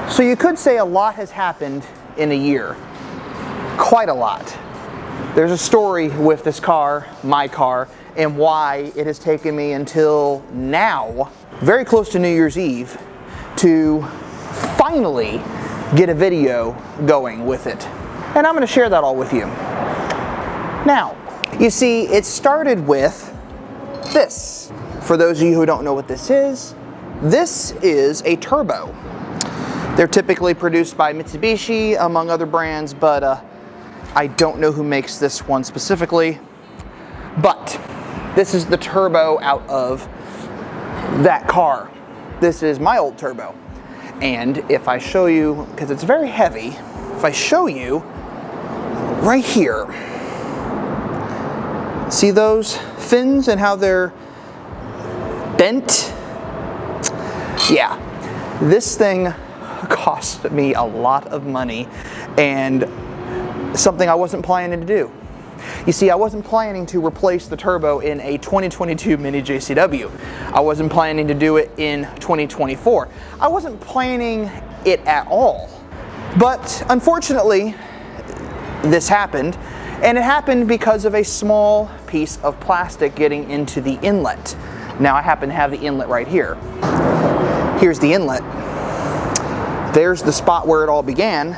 So you could say a lot has happened in a year. Quite a lot. There's a story with this car, my car, and why it has taken me until now, very close to New Year's Eve, to finally get a video going with it. And I'm going to share that all with you. Now, you see, it started with this. For those of you who don't know what this is a turbo. They're typically produced by Mitsubishi, among other brands, but I don't know who makes this one specifically. But this is the turbo out of that car. This is my old turbo. And if I show you, because it's very heavy, if I show you right here, see those fins and how they're bent? Yeah, this thing cost me a lot of money and something I wasn't planning to do. You see, I wasn't planning to replace the turbo in a 2022 Mini JCW. I wasn't planning to do it in 2024. I wasn't planning it at all. But unfortunately, this happened, and it happened because of a small piece of plastic getting into the inlet. Now I happen to have the inlet right here. Here's the inlet. There's the spot where it all began.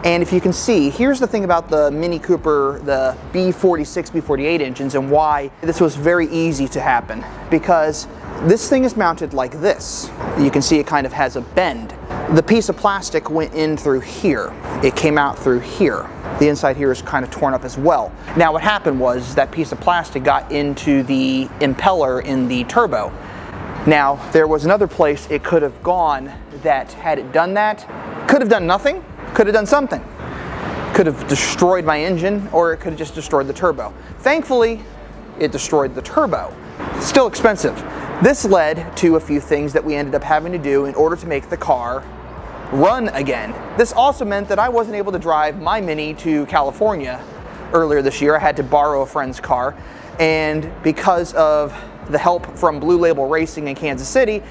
And if you can see, here's the thing about the Mini Cooper, the B46, B48 engines, and why this was very easy to happen. Because this thing is mounted like this. You can see it kind of has a bend. The piece of plastic went in through here. It came out through here. The inside here is kind of torn up as well. Now what happened was that piece of plastic got into the impeller in the turbo. Now there was another place it could have gone that, had it done that, could have done nothing, could have done something. Could have destroyed my engine, or it could have just destroyed the turbo. Thankfully, it destroyed the turbo. Still expensive. This led to a few things that we ended up having to do in order to make the car run again. This also meant that I wasn't able to drive my Mini to California earlier this year. I had to borrow a friend's car, and because of the help from Blue Label Racing in Kansas City,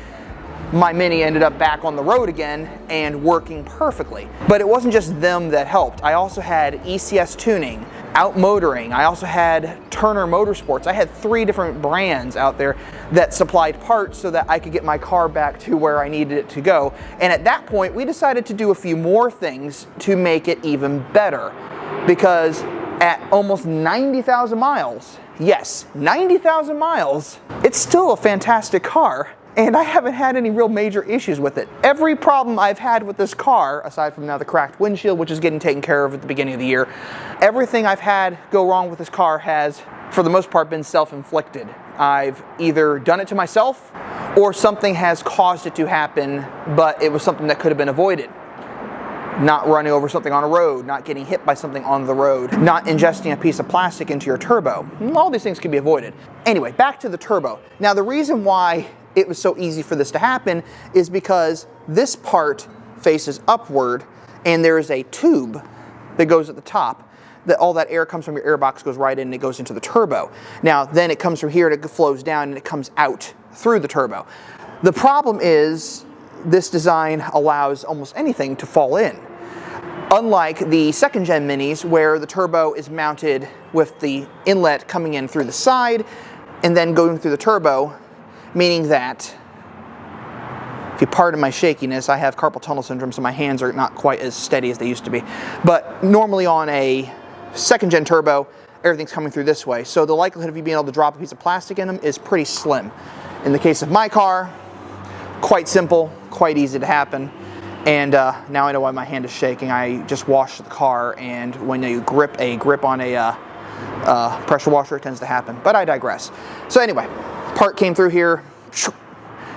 my Mini ended up back on the road again and working perfectly. But it wasn't just them that helped. I also had ECS Tuning, OutMotoring. I also had Turner Motorsports. I had 3 different brands out there that supplied parts so that I could get my car back to where I needed it to go. And at that point, we decided to do a few more things to make it even better. Because at almost 90,000 miles, yes, 90,000 miles, it's still a fantastic car. And I haven't had any real major issues with it. Every problem I've had with this car, aside from now the cracked windshield, which is getting taken care of at the beginning of the year, everything I've had go wrong with this car has, for the most part, been self-inflicted. I've either done it to myself, or something has caused it to happen, but it was something that could have been avoided. Not running over something on a road, not getting hit by something on the road, not ingesting a piece of plastic into your turbo. All these things can be avoided. Anyway, back to the turbo. Now the reason why it was so easy for this to happen is because this part faces upward and there is a tube that goes at the top, that all that air comes from your airbox, goes right in, and it goes into the turbo. Now then it comes from here and it flows down and it comes out through the turbo. The problem is this design allows almost anything to fall in. Unlike the second gen Minis, where the turbo is mounted with the inlet coming in through the side and then going through the turbo, meaning that, if you pardon my shakiness, I have carpal tunnel syndrome, so my hands are not quite as steady as they used to be. But normally on a second gen turbo, everything's coming through this way. So the likelihood of you being able to drop a piece of plastic in them is pretty slim. In the case of my car, quite simple, quite easy to happen. And now I know why my hand is shaking. I just washed the car, and when you grip on a pressure washer, it tends to happen. But I digress. So anyway, part came through here,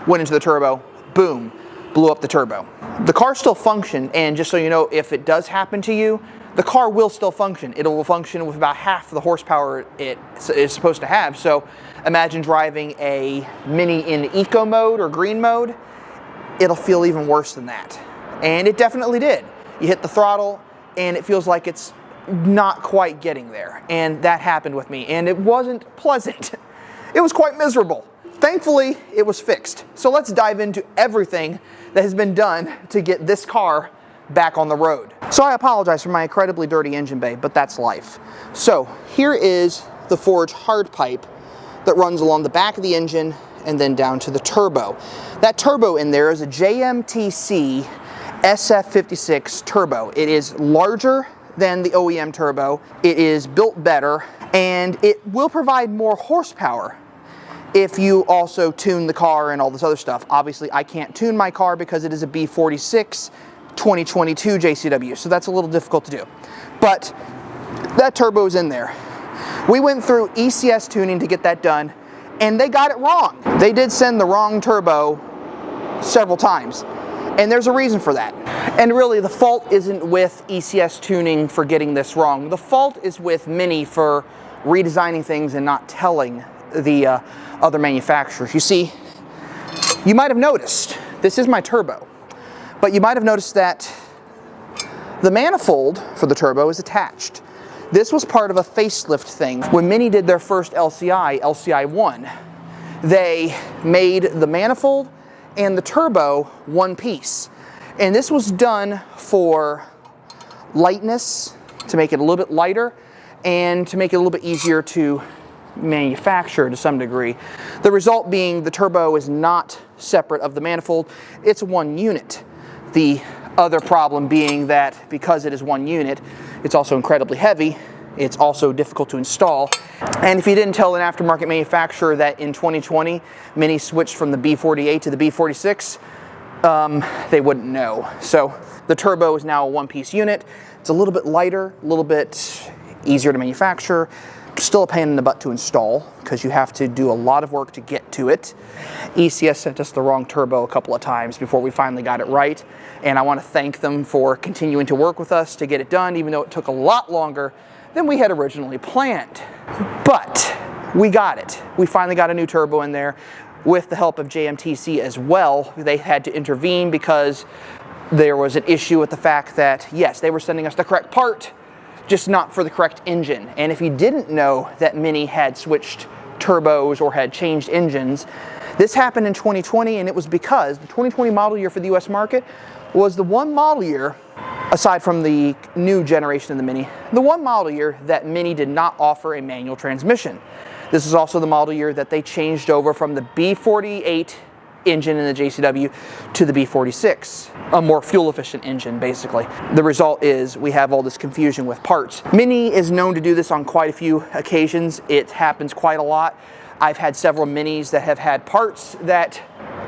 went into the turbo, boom, blew up the turbo. The car still functioned, and just so you know, if it does happen to you, the car will still function. It will function with about half the horsepower it is supposed to have. So imagine driving a Mini in eco mode or green mode. It'll feel even worse than that. And it definitely did. You hit the throttle and it feels like it's not quite getting there. And that happened with me, and it wasn't pleasant. It was quite miserable. Thankfully, it was fixed. So let's dive into everything that has been done to get this car back on the road. So I apologize for my incredibly dirty engine bay, but that's life. So here is the forged hard pipe that runs along the back of the engine and then down to the turbo. That turbo in there is a JMTC SF56 turbo. It is larger than the OEM turbo. It is built better, and it will provide more horsepower if you also tune the car and all this other stuff. Obviously, I can't tune my car because it is a B46 2022 JCW, so that's a little difficult to do. But that turbo's in there. We went through ECS Tuning to get that done, and they got it wrong. They did send the wrong turbo several times, and there's a reason for that. And really, the fault isn't with ECS Tuning for getting this wrong. The fault is with Mini for redesigning things and not telling the other manufacturers. You see, you might have noticed, this is my turbo, but you might have noticed that the manifold for the turbo is attached. This was part of a facelift thing. When Mini did their first LCI 1, they made the manifold and the turbo one piece. And this was done for lightness, to make it a little bit lighter, and to make it a little bit easier to manufacture to some degree. The result being the turbo is not separate of the manifold, it's one unit. The other problem being that because it is one unit, it's also incredibly heavy, it's also difficult to install. And if you didn't tell an aftermarket manufacturer that in 2020 Mini switched from the B48 to the B46, they wouldn't know. So the turbo is now a one-piece unit. It's a little bit lighter, a little bit easier to manufacture. Still a pain in the butt to install because you have to do a lot of work to get to it. ECS sent us the wrong turbo a couple of times before we finally got it right, and I want to thank them for continuing to work with us to get it done, even though it took a lot longer than we had originally planned. But we got it. We finally got a new turbo in there with the help of JMTC as well. They had to intervene because there was an issue with the fact that, yes, they were sending us the correct part, just not for the correct engine. And if you didn't know that Mini had switched turbos or had changed engines, this happened in 2020, and it was because the 2020 model year for the US market was the one model year, aside from the new generation of the Mini, the one model year that Mini did not offer a manual transmission. This is also the model year that they changed over from the B48 engine in the JCW to the B46, a more fuel efficient engine basically. The result is we have all this confusion with parts. Mini is known to do this on quite a few occasions. It happens quite a lot. I've had several Minis that have had parts that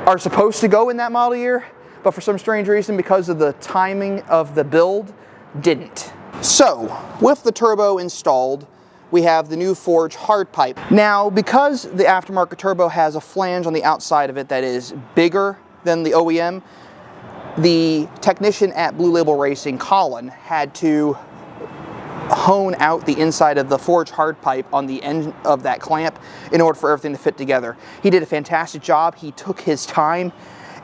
are supposed to go in that model year, but for some strange reason, because of the timing of the build, didn't. So with the turbo installed, we have the new forged hard pipe. Now, because the aftermarket turbo has a flange on the outside of it that is bigger than the OEM, the technician at Blue Label Racing, Collin, had to hone out the inside of the forged hard pipe on the end of that clamp in order for everything to fit together. He did a fantastic job. He took his time,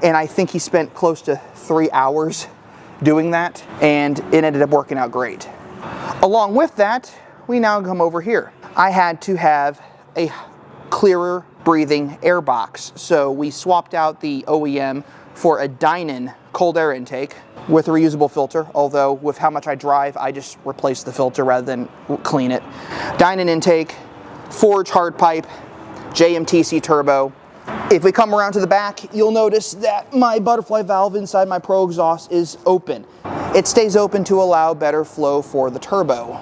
and I think he spent close to 3 hours doing that, and it ended up working out great. Along with that, we now come over here. I had to have a clearer breathing air box, so we swapped out the OEM for a Dynon cold air intake with a reusable filter, although with how much I drive, I just replaced the filter rather than clean it. Dynon intake, forged hard pipe, JMTC turbo. If we come around to the back, you'll notice that my butterfly valve inside my Pro exhaust is open. It stays open to allow better flow for the turbo.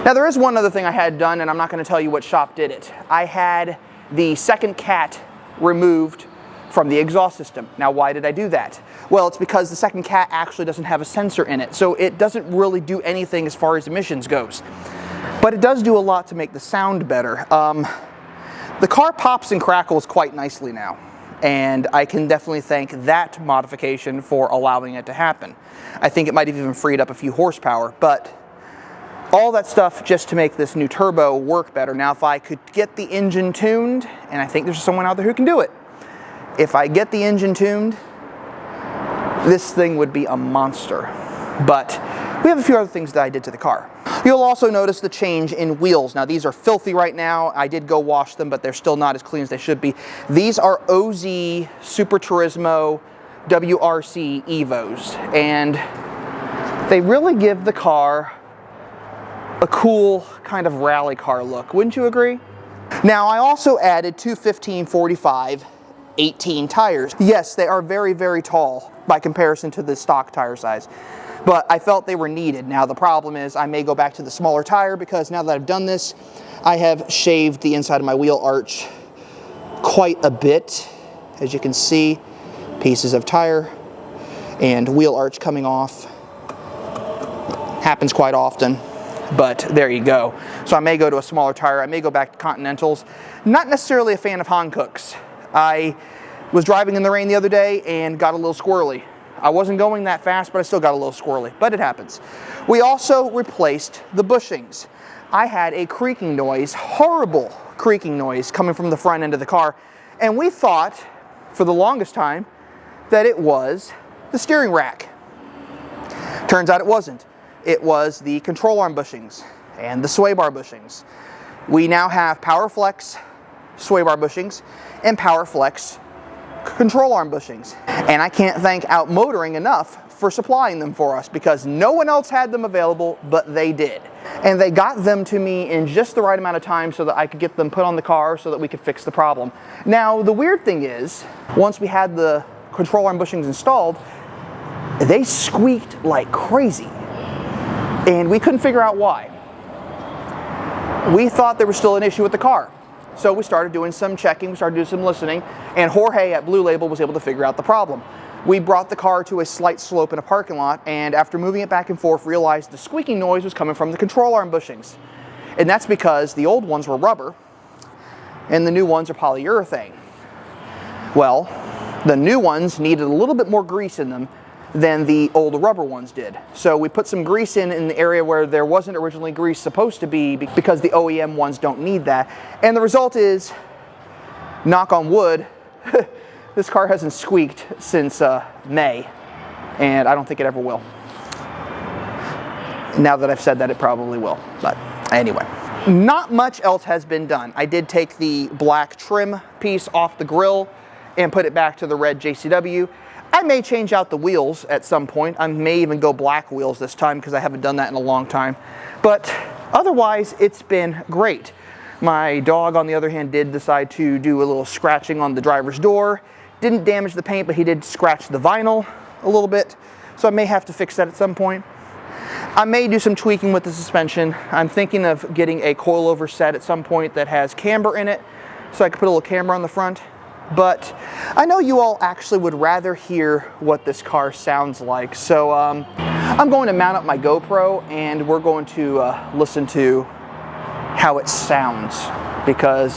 Now there is one other thing I had done, and I'm not going to tell you what shop did it. I had the second cat removed from the exhaust system. Now why did I do that? Well, it's because the second cat actually doesn't have a sensor in it, so it doesn't really do anything as far as emissions goes. But it does do a lot to make the sound better. The car pops and crackles quite nicely now, and I can definitely thank that modification for allowing it to happen. I think it might have even freed up a few horsepower, but all that stuff just to make this new turbo work better. Now, if I could get the engine tuned, and I think there's someone out there who can do it, if I get the engine tuned, this thing would be a monster. But we have a few other things that I did to the car. You'll also notice the change in wheels. Now these are filthy right now. I did go wash them, but they're still not as clean as they should be. These are OZ Super Turismo WRC Evos, and they really give the car a cool kind of rally car look. Wouldn't you agree? Now I also added two 15/45 18 tires. Yes, they are very, very tall by comparison to the stock tire size, but I felt they were needed. Now the problem is I may go back to the smaller tire because now that I've done this, I have shaved the inside of my wheel arch quite a bit. As you can see, pieces of tire and wheel arch coming off. Happens quite often, but there you go. So I may go to a smaller tire. I may go back to Continentals. Not necessarily a fan of Hankooks. I was driving in the rain the other day and got a little squirrely. I wasn't going that fast, but I still got a little squirrely, but it happens. We also replaced the bushings. I had a creaking noise, horrible creaking noise coming from the front end of the car, and we thought for the longest time that it was the steering rack. Turns out it wasn't. It was the control arm bushings and the sway bar bushings. We now have PowerFlex sway bar bushings and PowerFlex control arm bushings. And I can't thank OutMotoring enough for supplying them for us because no one else had them available, but they did. And they got them to me in just the right amount of time so that I could get them put on the car so that we could fix the problem. Now, the weird thing is, once we had the control arm bushings installed, they squeaked like crazy. And we couldn't figure out why. We thought there was still an issue with the car. So we started doing some checking, we started doing some listening, and Jorge at Blue Label was able to figure out the problem. We brought the car to a slight slope in a parking lot, and after moving it back and forth, realized the squeaking noise was coming from the control arm bushings. And that's because the old ones were rubber, and the new ones are polyurethane. Well, the new ones needed a little bit more grease in them than the old rubber ones did. So we put some grease in the area where there wasn't originally grease supposed to be because the OEM ones don't need that. And the result is, knock on wood, this car hasn't squeaked since May, and I don't think it ever will. Now that I've said that, it probably will, but anyway. Not much else has been done. I did take the black trim piece off the grille and put it back to the red JCW. I may change out the wheels at some point. I may even go black wheels this time because I haven't done that in a long time. But otherwise, it's been great. My dog, on the other hand, did decide to do a little scratching on the driver's door. Didn't damage the paint, but he did scratch the vinyl a little bit. So I may have to fix that at some point. I may do some tweaking with the suspension. I'm thinking of getting a coilover set at some point that has camber in it, so I could put a little camber on the front. But I know you all actually would rather hear what this car sounds like. So I'm going to mount up my GoPro and we're going to listen to how it sounds, because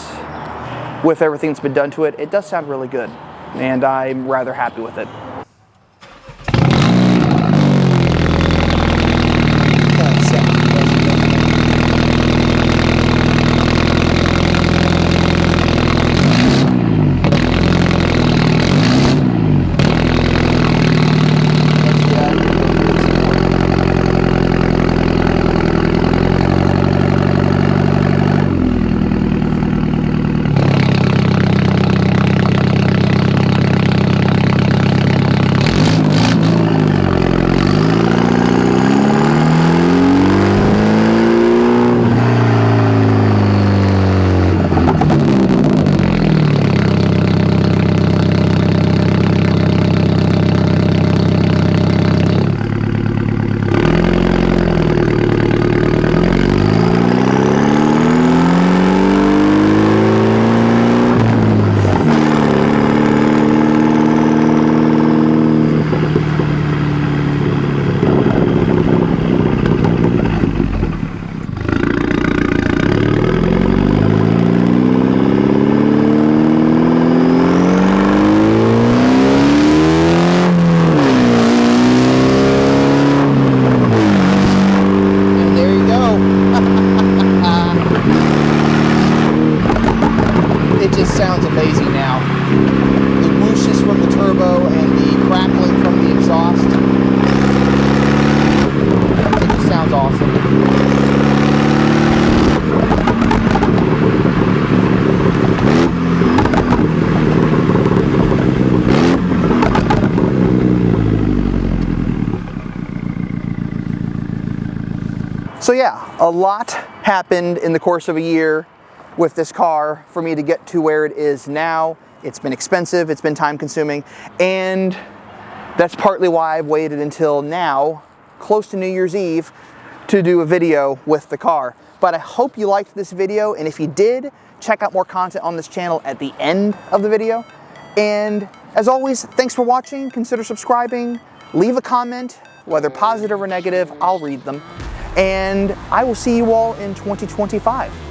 with everything that's been done to it, it does sound really good. And I'm rather happy with it. So yeah, a lot happened in the course of a year with this car for me to get to where it is now. It's been expensive, it's been time consuming, and that's partly why I've waited until now, close to New Year's Eve, to do a video with the car. But I hope you liked this video, and if you did, check out more content on this channel at the end of the video. And as always, thanks for watching, consider subscribing, leave a comment, whether positive or negative, I'll read them. And I will see you all in 2025.